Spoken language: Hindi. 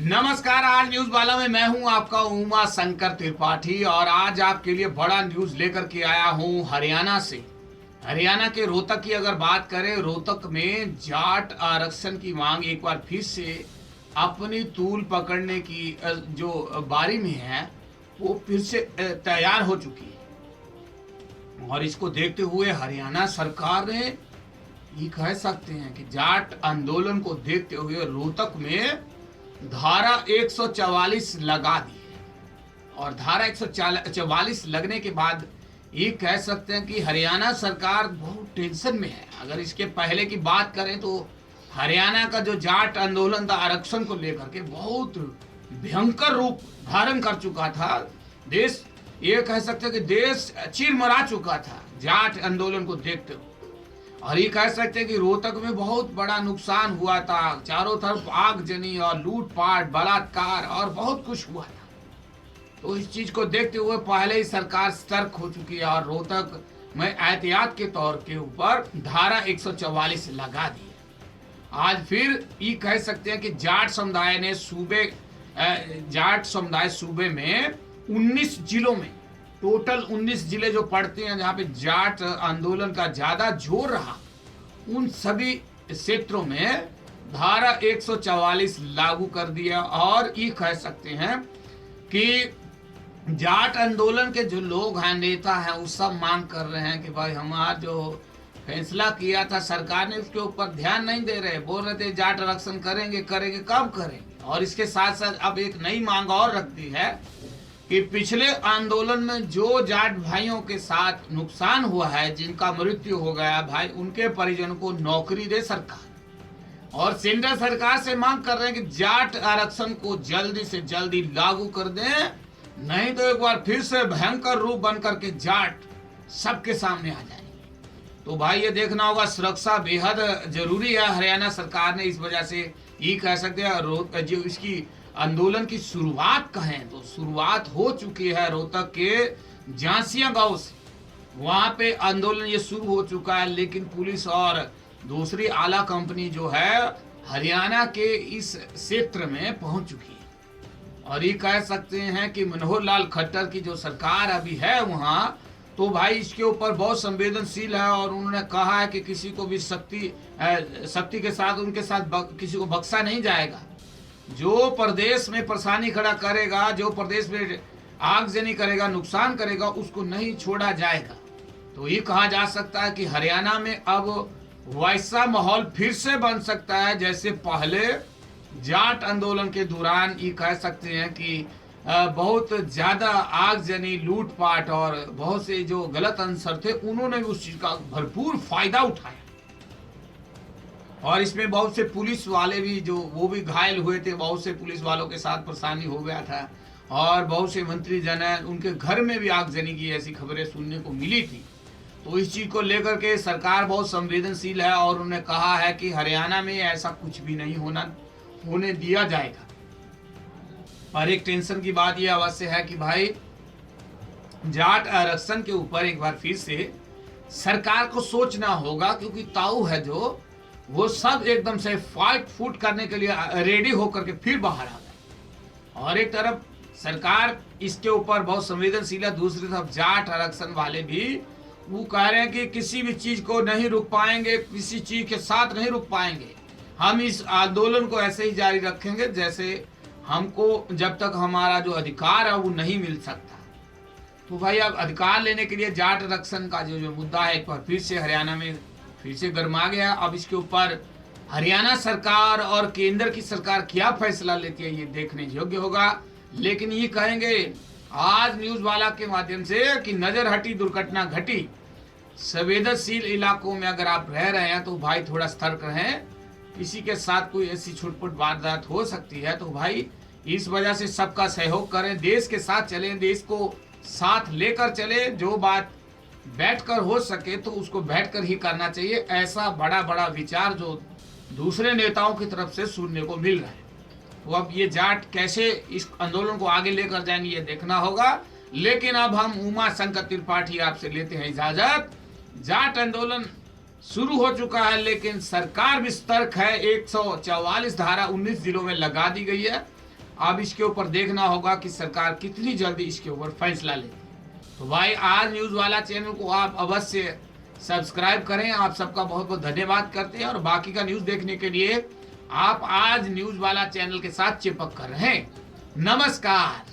नमस्कार। आज न्यूज वाला में मैं हूं आपका उमा शंकर त्रिपाठी और आज आपके लिए बड़ा न्यूज लेकर के आया हूं हरियाणा से। हरियाणा के रोहतक की अगर बात करें, रोहतक में जाट आरक्षण की मांग एक बार फिर से अपनी तूल पकड़ने की जो बारी में है वो फिर से तैयार हो चुकी है। और इसको देखते हुए हरियाणा सरकार ने ये कह सकते हैं कि जाट आंदोलन को देखते हुए रोहतक में धारा 144 लगा दी है। और धारा 144 लगने के बाद ये कह सकते हैं कि हरियाणा सरकार बहुत टेंशन में है। अगर इसके पहले की बात करें तो हरियाणा का जो जाट आंदोलन था आरक्षण को लेकर के बहुत भयंकर रूप धारण कर चुका था। देश, ये कह सकते हैं कि देश चिरमरा चुका था जाट आंदोलन को देखते हुए। और ये कह सकते हैं कि रोहतक में बहुत बड़ा नुकसान हुआ था। चारों तरफ आगजनी और लूटपाट, बलात्कार और बहुत कुछ हुआ था। तो इस चीज को देखते हुए पहले ही सरकार सतर्क हो चुकी है और रोहतक में एहतियात के तौर के ऊपर धारा 144 लगा दी है। आज फिर ये कह सकते हैं कि जाट समुदाय सूबे में 19 जिलों में, टोटल 19 जिले जो पड़ते हैं जहां पे जाट आंदोलन का ज्यादा जोर रहा, उन सभी क्षेत्रों में धारा 144 लागू कर दिया। और ये कह सकते हैं कि जाट आंदोलन के जो लोग हैं, नेता हैं, वो सब मांग कर रहे हैं कि भाई हमारा जो फैसला किया था सरकार ने उसके ऊपर ध्यान नहीं दे रहे। बोल रहे थे जाट आरक्षण करेंगे, कब करेंगे। और इसके साथ साथ अब एक नई मांग और रख दी है कि पिछले आंदोलन में जो जाट भाइयों के साथ नुकसान हुआ है, जिनका मृत्यु हो गया भाई, उनके परिजनों को नौकरी दे सरकार। और सेंट्रल सरकार से मांग कर रहे हैं कि जाट आरक्षण को जल्दी से जल्दी लागू कर दें, नहीं तो एक बार फिर से भयंकर रूप बन करके जाट सबके सामने आ जाएंगे। तो भाई ये देखना होगा, सुरक्षा बेहद जरूरी है। हरियाणा सरकार ने इस वजह से ये कह सकते हैं जो इसकी आंदोलन की शुरुआत कहें तो शुरुआत हो चुकी है रोहतक के झांसिया गांव से। वहां पे आंदोलन ये शुरू हो चुका है, लेकिन पुलिस और दूसरी आला कंपनी जो है हरियाणा के इस क्षेत्र में पहुंच चुकी है। और ये कह सकते हैं कि मनोहर लाल खट्टर की जो सरकार अभी है वहां, तो भाई इसके ऊपर बहुत संवेदनशील है। और उन्होंने कहा है कि किसी को भी शक्ति के साथ उनके साथ किसी को बख्शा नहीं जाएगा। जो प्रदेश में परेशानी खड़ा करेगा, जो प्रदेश में आगजनी करेगा, नुकसान करेगा, उसको नहीं छोड़ा जाएगा। तो ये कहा जा सकता है कि हरियाणा में अब वैसा माहौल फिर से बन सकता है जैसे पहले जाट आंदोलन के दौरान। ये कह सकते हैं कि बहुत ज्यादा आगजनी, लूटपाट और बहुत से जो गलत अंसर थे उन्होंने उस चीज का भरपूर फायदा उठाया। और इसमें बहुत से पुलिस वाले भी जो वो भी घायल हुए थे, बहुत से पुलिस वालों के साथ परेशानी हो गया था। और बहुत से मंत्री जन है, उनके घर में भी आगजनी की ऐसी खबरें सुनने को मिली थी। तो इस चीज को लेकर के सरकार बहुत संवेदनशील है और उन्होंने कहा है कि हरियाणा में ऐसा कुछ भी नहीं होने दिया जाएगा। और एक टेंशन की बात यह अवश्य है कि भाई जाट आरक्षण के ऊपर एक बार फिर से सरकार को सोचना होगा, क्योंकि ताऊ है जो वो सब एकदम से फाइट फूट करने के लिए रेडी होकर के फिर बाहर आ गए। और एक तरफ सरकार इसके ऊपर बहुत संवेदनशील है, दूसरी तरफ जाट आरक्षण वाले भी वो कह रहे हैं कि किसी भी चीज को नहीं रुक पाएंगे, किसी चीज के साथ नहीं रुक पाएंगे। हम इस आंदोलन को ऐसे ही जारी रखेंगे जैसे हमको, जब तक हमारा जो अधिकार है वो नहीं मिल सकता। तो भाई अब अधिकार लेने के लिए जाट आरक्षण का जो मुद्दा है एक बार फिर से हरियाणा में फिर से गर्मा गया। अब इसके ऊपर हरियाणा सरकार और केंद्र की सरकार क्या फैसला लेती है ये देखने योग्य होगा। लेकिन ये कहेंगे आज न्यूज वाला के माध्यम से कि नजर हटी दुर्घटना घटी। संवेदनशील इलाकों में अगर आप रह रहे हैं तो भाई थोड़ा सतर्क रहें, किसी के साथ कोई ऐसी छुटपुट वारदात हो सकती है। तो भाई इस वजह से सबका सहयोग करें, देश के साथ चलें, देश को साथ लेकर चले। जो बात बैठकर हो सके तो उसको बैठकर ही करना चाहिए। ऐसा बड़ा बड़ा विचार जो दूसरे नेताओं की तरफ से सुनने को मिल रहा है। तो अब ये जाट कैसे इस आंदोलन को आगे लेकर जाएंगे ये देखना होगा। लेकिन अब हम उमा शंकर त्रिपाठी आपसे लेते हैं इजाजत। जाट आंदोलन शुरू हो चुका है, लेकिन सरकार भी सतर्क है। 144 धारा 19 जिलों में लगा दी गई है अब इसके ऊपर देखना होगा कि सरकार कितनी जल्दी इसके ऊपर फैसला लेती है। तो भाई आज न्यूज़ वाला चैनल को आप अवश्य सब्सक्राइब करें। आप सबका बहुत बहुत धन्यवाद करते हैं और बाकी का न्यूज़ देखने के लिए आप आज न्यूज़ वाला चैनल के साथ चिपक कर रहें। नमस्कार।